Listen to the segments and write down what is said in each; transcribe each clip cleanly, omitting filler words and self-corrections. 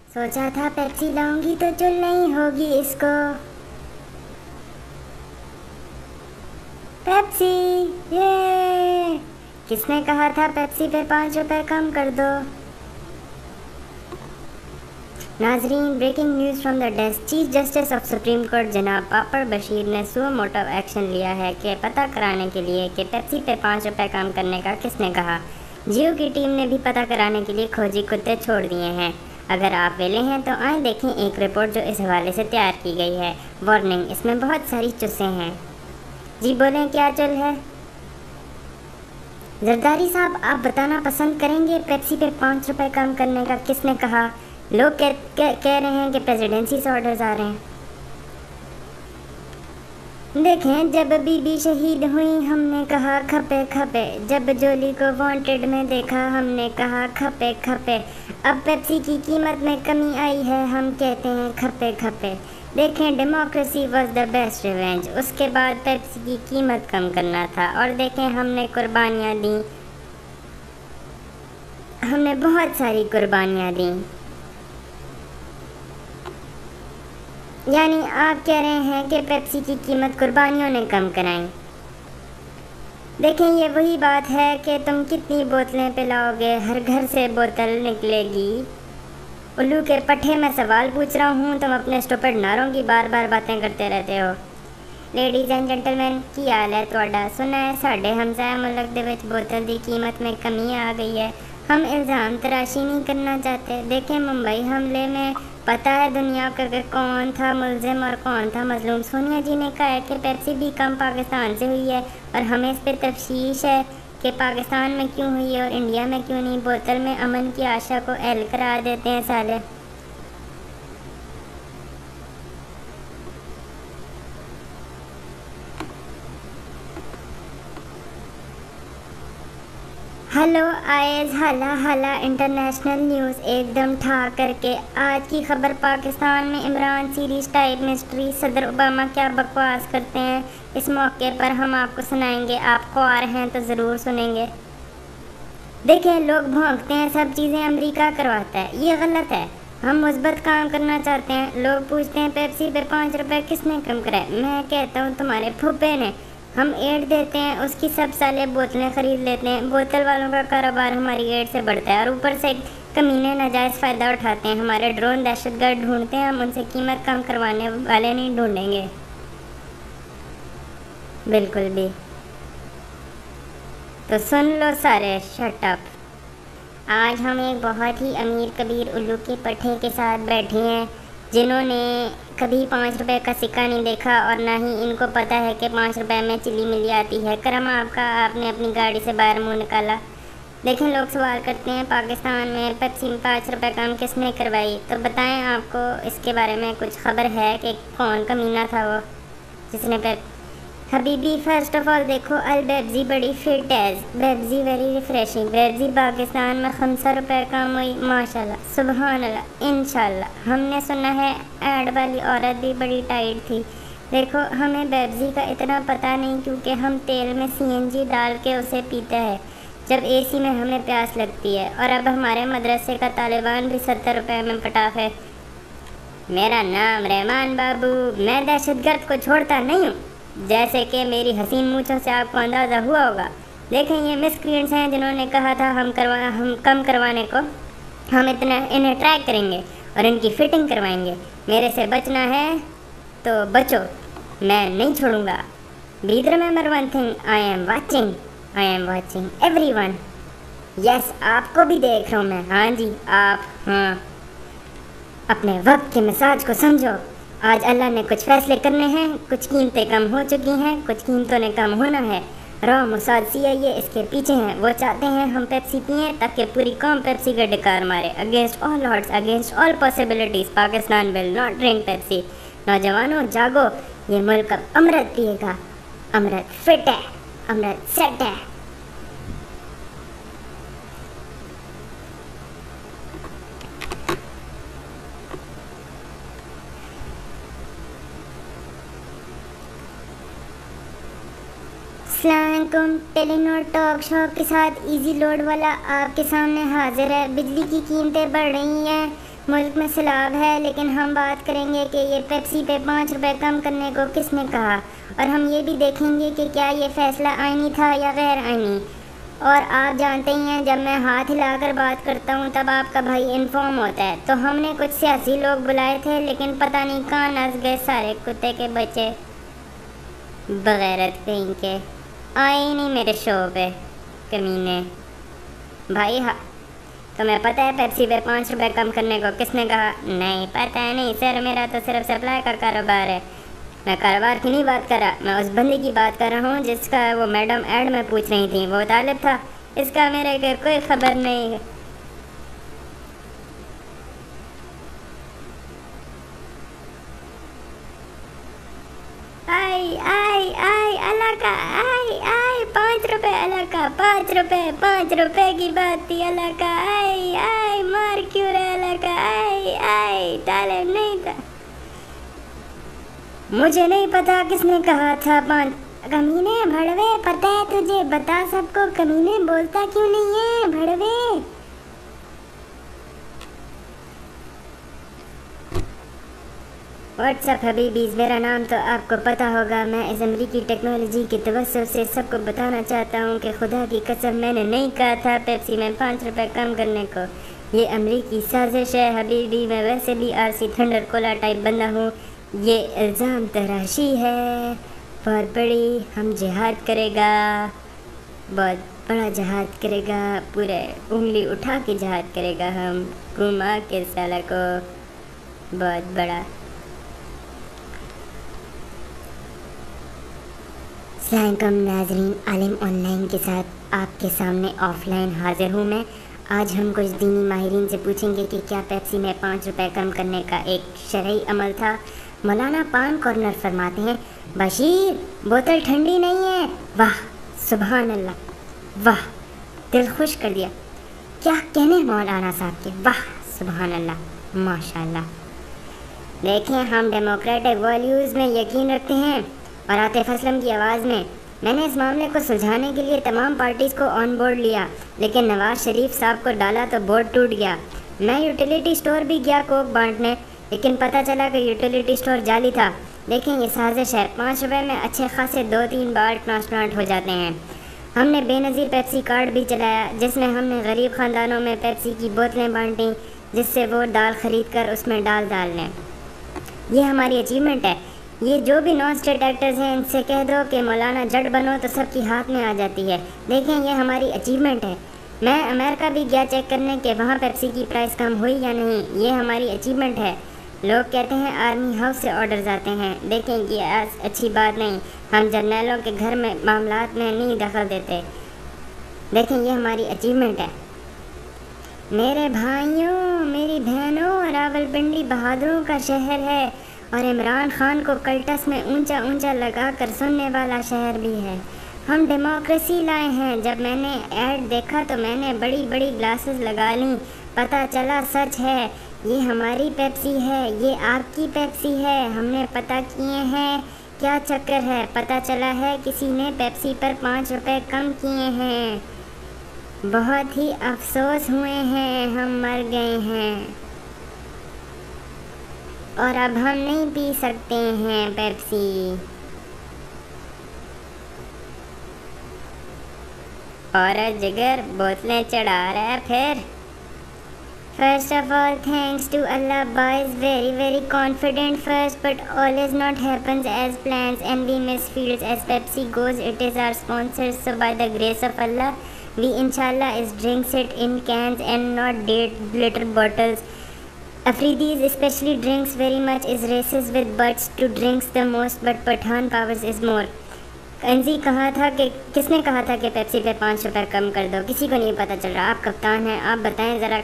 सोचा था पेप्सी लाऊंगी तो चुल नहीं होगी इसको। पेप्सी, ये किसने कहा था पेप्सी पे 5 रुपए कम कर दो। नाजरीन, breaking news from the desk. Chief justice of Supreme Court जनाब पापड़ बशीर ने सुओ मोटो एक्शन लिया है कि पता कराने के लिए कि पेप्सी पे 5 रुपए कम करने का किसने कहा। जियो की टीम ने भी पता कराने के लिए खोजी कुत्ते छोड़ दिए हैं। अगर आप वेले हैं तो आए देखें एक रिपोर्ट जो इस हवाले से तैयार की गई है। वार्निंग, इसमें बहुत सारी चुस्सें हैं। जी बोलें, क्या चल है? जरदारी साहब, आप बताना पसंद करेंगे पेप्सी पे 5 रुपए कम करने का किसने कहा? लोग कह रहे हैं कि प्रेसिडेंसी से ऑर्डर्स आ रहे हैं। देखें, जब बीबी शहीद हुई हमने कहा खपे खपे, जब जोली को वांटेड में देखा हमने कहा खपे खपे, अब पेप्सी की कीमत में कमी आई है हम कहते हैं खपे खपे। देखें, democracy was the best revenge, उसके बाद पेप्सी की कीमत कम करना था। और देखें, हमने कुर्बानियाँ दी, हमने बहुत सारी कुर्बानियाँ दी। यानी आप कह रहे हैं कि पेप्सी की कीमत कुर्बानियों ने कम कराई। देखें, ये वही बात है कि तुम कितनी बोतलें पिलाओगे, हर घर से बोतल निकलेगी। उल्लू के पट्टे में सवाल पूछ रहा हूँ, तुम अपने स्टूपिड नारों की बार बार बातें करते रहते हो। लेडीज़ एंड जेंटलमैन, की हाल है तुहाडा? सुना है साढ़े हमसाया मुल्क दे विच बोतल की कीमत में कमी आ गई है। हम इल्ज़ाम तराशी नहीं करना चाहते। देखें, मुंबई हमले में पता है दुनिया को कि कौन था मुलजिम और कौन था मजलूम। सोनिया जी ने कहा है कि पेप्सी भी कम पाकिस्तान से हुई है और हमें इस पर तफ्शीश है कि पाकिस्तान में क्यों हुई है और इंडिया में क्यों नहीं। बोतल में अमन की आशा को एल करार देते हैं साले। हेलो आयज़, हाला हाला इंटरनेशनल न्यूज़ एकदम ठा करके। आज की खबर, पाकिस्तान में इमरान सीरीज टाइप मिस्ट्री, सदर ओबामा क्या बकवास करते हैं, इस मौके पर हम आपको सुनाएंगे। आप ख्वार हैं तो ज़रूर सुनेंगे। देखें, लोग भौंकते हैं सब चीज़ें अमेरिका करवाता है, ये गलत है। हम मुस्बत काम करना चाहते हैं। लोग पूछते हैं पेप्सी पे 5 रुपए किसने कम कराए। मैं कहता हूँ तुम्हारे फुप्पे ने। हम एड देते हैं, उसकी सब साले बोतलें ख़रीद लेते हैं। बोतल वालों का कारोबार हमारी एड से बढ़ता है और ऊपर से कमीने नाजायज़ फ़ायदा उठाते हैं। हमारे ड्रोन दहशतगर्द ढूंढते हैं, हम उनसे कीमत कम करवाने वाले नहीं ढूंढेंगे बिल्कुल भी। तो सुन लो सारे, शट अप। आज हम एक बहुत ही अमीर कबीर उल्लू के पट्टे के साथ बैठे हैं जिन्होंने कभी 5 रुपए का सिक्का नहीं देखा और ना ही इनको पता है कि 5 रुपए में चिली मिली आती है। करम आपका, आपने अपनी गाड़ी से बाहर मुंह निकाला। देखें, लोग सवाल करते हैं पाकिस्तान में पेप्सी में 5 रुपए कम किसने करवाई। तो बताएं, आपको इसके बारे में कुछ खबर है कि कौन कमीना था वो जिसने हबीबी, फर्स्ट ऑफ ऑल देखो, अल बेब्जी बड़ी फिट है, बेब्जी वेरी रिफ्रेशिंग। बेब्जी पाकिस्तान में 5 रुपए कम हुई, माशाल्लाह, सुबहान अल्लाह, इंशाल्लाह। हमने सुना है ऐड वाली औरत भी बड़ी टाइट थी। देखो, हमें बेब्जी का इतना पता नहीं क्योंकि हम तेल में सीएनजी डाल के उसे पीते हैं जब एसी में हमें प्यास लगती है। और अब हमारे मदरसे का तालिबान भी 70 रुपए में पटाफ है। मेरा नाम रहमान बाबू, मैं दहशतगर्द को छोड़ता नहीं हूँ, जैसे कि मेरी हसीन मूँछों से आपको अंदाज़ा हुआ होगा। देखें, ये मिसक्रिएंट्स हैं जिन्होंने कहा था हम कम करवाने को हम इन्हें ट्रैक करेंगे और इनकी फ़िटिंग करवाएंगे। मेरे से बचना है तो बचो, मैं नहीं छोड़ूंगा। Please remember one thing, I am watching everyone. Yes, आपको भी देख रहा हूँ मैं। हाँ जी, आप, हाँ, अपने वक्त के मिजाज को समझो। आज अल्लाह ने कुछ फैसले करने हैं, कुछ कीमतें कम हो चुकी हैं, कुछ कीमतों ने कम होना है। रॉ मोसाद CIA इसके पीछे हैं। वो चाहते हैं हम पेप्सी पिएं ताकि पूरी कौम पेप्सी का डिकार मारे। Against all odds, against all possibilities, Pakistan will not drink Pepsi. नौजवानों जागो, ये मुल्क अब अमृत पिएगा। अमृत फिट है, अमृत सेट है। अस्सलामुअलैकुम, टेलीनॉर टॉक शो के साथ इजी लोड वाला आपके सामने हाजिर है। बिजली की कीमतें बढ़ रही हैं, मुल्क में सैलाब है, लेकिन हम बात करेंगे कि ये पेप्सी पे 5 रुपए कम करने को किसने कहा, और हम ये भी देखेंगे कि क्या ये फैसला आईनी था या गैर आईनी। और आप जानते ही हैं, जब मैं हाथ हिलाकर बात करता हूँ तब आपका भाई इन्फॉर्म होता है। तो हमने कुछ सियासी लोग बुलाए थे, लेकिन पता नहीं कहाँ नस गए सारे कुत्ते के बच्चे बगैरत कहीं के, आए ही नहीं मेरे शो पे कमीने। भाई हाँ, तुम्हें पता है पेप्सी पे 5 रुपए कम करने को किसने कहा? नहीं पता है नहीं सर, मेरा तो सिर्फ सप्लाई का कारोबार है। मैं कारोबार की नहीं बात कर रहा, मैं उस बंदे की बात कर रहा हूँ जिसका वो मैडम ऐड में पूछ रही थी, वो तालिब था। इसका मेरे को कोई खबर नहीं है। आई आई आई अल्लाह का, आई आई 5 रुपए अल्लाह का, 5 रुपए की बात थी अल्लाह का, आई आई मार क्यों रहे अल्लाह का, आई आई तालिब नहीं था। मुझे नहीं पता किसने कहा था 5। कमीने भड़वे, पता है तुझे? बता सबको, कमीने बोलता क्यों नहीं है भड़वे? व्हाट्सअप हबीबीज, मेरा नाम तो आपको पता होगा। मैं इस अमरीकी टेक्नोलॉजी की तवज्जो से सबको बताना चाहता हूँ कि खुदा की कसम मैंने नहीं कहा था पेप्सी में 5 रुपए कम करने को। ये अमरीकी साजिश है हबीबी। मैं वैसे भी आरसी थंडर कोला टाइप बंदा हूँ। ये इल्ज़ाम तराशी है बहुत बड़ी। हम जिहाद करेगा, बहुत बड़ा जिहाद करेगा, पूरे उंगली उठा के जिहाद करेगा हम, घुमा के साला को, बहुत बड़ा। अस्सलामुअलैकुम नाज़रीन, आलिम ऑनलाइन के साथ आपके सामने ऑफलाइन हाजिर हूँ मैं। आज हम कुछ दीनी माहिरीन से पूछेंगे कि क्या पेप्सी में 5 रुपए कम करने का एक शरई अमल था। मौलाना पान कॉर्नर फरमाते हैं, बशीर बोतल ठंडी नहीं है। वाह सुभान अल्लाह, वाह दिल खुश कर दिया। क्या कहने मौलाना साहब के, वाह सुभान अल्लाह माशाल्लाह। देखें, हम डेमोक्रेटिक वैल्यूज़ में यकीन रखते हैं और आतिफ असलम की आवाज़ में। मैंने इस मामले को सुलझाने के लिए तमाम पार्टीज़ को ऑन बोर्ड लिया, लेकिन नवाज़ शरीफ साहब को डाला तो बोर्ड टूट गया। मैं यूटिलिटी स्टोर भी गया कोक बांटने, लेकिन पता चला कि यूटिलिटी स्टोर जाली था। देखें, ये साजिश है। 5 रुपये में अच्छे खासे 2-3 बार ट्रांसप्लांट हो जाते हैं। हमने बेनज़ीर पेप्सी कार्ड भी चलाया, जिसमें हमने गरीब ख़ानदानों में पेप्सी की बोतलें बांटी, जिससे वो दाल ख़रीद कर उसमें डाल लें। ये हमारी अचीवमेंट है। ये जो भी नॉन स्टेट एक्टर्स हैं, इनसे कह दो कि मौलाना जट बनो तो सबकी हाथ में आ जाती है। देखें, ये हमारी अचीवमेंट है। मैं अमेरिका भी गया चेक करने के वहाँ पेप्सी की प्राइस कम हुई या नहीं। ये हमारी अचीवमेंट है। लोग कहते हैं आर्मी हाउस से ऑर्डर्स आते हैं। देखें, ये अच्छी बात नहीं। हम जर्नलों के घर में मामलात में नहीं दखल देते। देखें, ये हमारी अचीवमेंट है। मेरे भाइयों मेरी बहनों, रावलपिंडी बहादुरों का शहर है और इमरान खान को कल्टस में ऊंचा ऊंचा लगा कर सुनने वाला शहर भी है। हम डेमोक्रेसी लाए हैं। जब मैंने ऐड देखा तो मैंने बड़ी बड़ी ग्लासेस लगा लीं। पता चला सच है। ये हमारी पेप्सी है, ये आपकी पेप्सी है। हमने पता किए हैं क्या चक्कर है। पता चला है किसी ने पेप्सी पर 5 रुपए कम किए हैं। बहुत ही अफसोस हुए हैं, हम मर गए हैं और अब हम नहीं पी सकते हैं पेप्सी। और जिगर बोतलें चढ़ा रहा है फिर। First of all, thanks to Allah, boys, very confident first, but always not happens as plans and we miss fields as Pepsi goes. It is our sponsor, so by the grace of Allah, we inshallah is drinks it in cans and not date glitter bottles. Afridis especially drinks very much is races with butts to drinks the most, but Pathan powers is more. कंजी कहा था कि किसने कहा था कि Pepsi पे 5 रुपए कम कर दो? किसी को नहीं पता चल रहा। आप कप्तान हैं, आप बताएं ज़रा।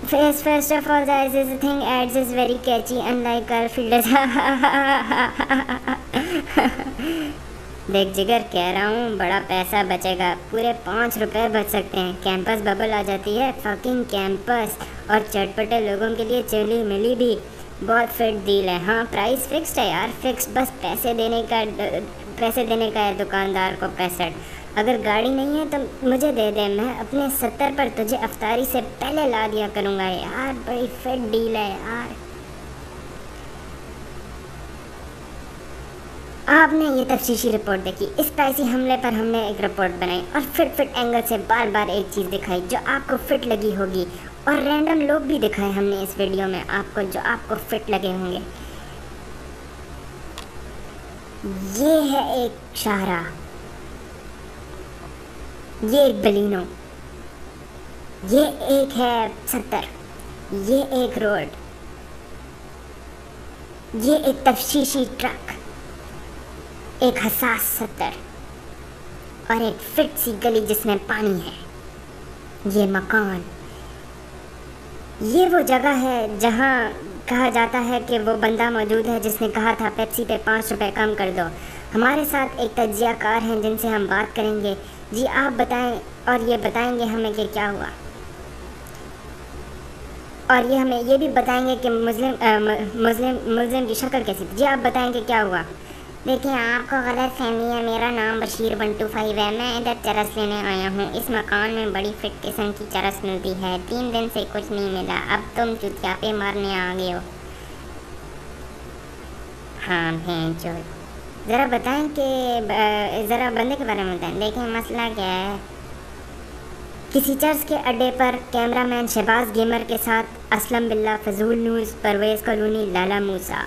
First of all, there is a thing ads is very catchy unlike our fielders. देख जिगर, कह रहा हूँ बड़ा पैसा बचेगा। पूरे 5 रुपए बच सकते हैं। कैंपस बबल आ जाती है, फकिंग कैंपस। और चटपटे लोगों के लिए चिली मिली भी बहुत फिट डील है। हाँ, प्राइस फिक्स्ड है यार, फिक्स्ड। बस पैसे देने का है दुकानदार को 65 अगर गाड़ी नहीं है तो मुझे दे दे, मैं अपने 70 पर तुझे अफ्तारी से पहले ला दिया करूँगा। यार बड़ी फिट डील है यार। आपने ये तफ्तीशी रिपोर्ट देखी, इस स्पाइसी हमले पर हमने एक रिपोर्ट बनाई और फिट एंगल से बार बार एक चीज़ दिखाई जो आपको फिट लगी होगी, और रैंडम लोग भी दिखाए हमने इस वीडियो में आपको जो आपको फिट लगे होंगे। ये है एक शाहराह, ये एक बलिनो, ये एक है 70, ये एक रोड, ये एक तफ्तीशी ट्रक, एक हसास 70 और एक फिट सी गली जिसमें पानी है। ये मकान, ये वो जगह है जहाँ कहा जाता है कि वो बंदा मौजूद है जिसने कहा था पेप्सी पे 5 रुपए कम कर दो। हमारे साथ एक तज्जियाकार हैं जिनसे हम बात करेंगे। जी आप बताएं, और ये बताएंगे हमें कि क्या हुआ, और ये हमें ये भी बताएंगे कि मुस्लिम की शक्ल कैसी थी। जी आप बताएंगे क्या हुआ। देखिए आपको गलत फहमी है, मेरा नाम बशीर 125 है, मैं इधर चरस लेने आया हूँ। इस मकान में बड़ी फिट किस्म की चरस मिलती है, 3 दिन से कुछ नहीं मिला, अब तुम चुतियापे मारने आ गए हो। हाँ भेंचो, ज़रा बताएं कि ज़रा बंदे के बारे में बताएं। देखें मसला क्या है, किसी चर्च के अड्डे पर कैमरामैन शहबाज गेमर के साथ असलम बिल्ला, फजूल न्यूज़, परवेज़ कॉलोनी, लाला मूसा।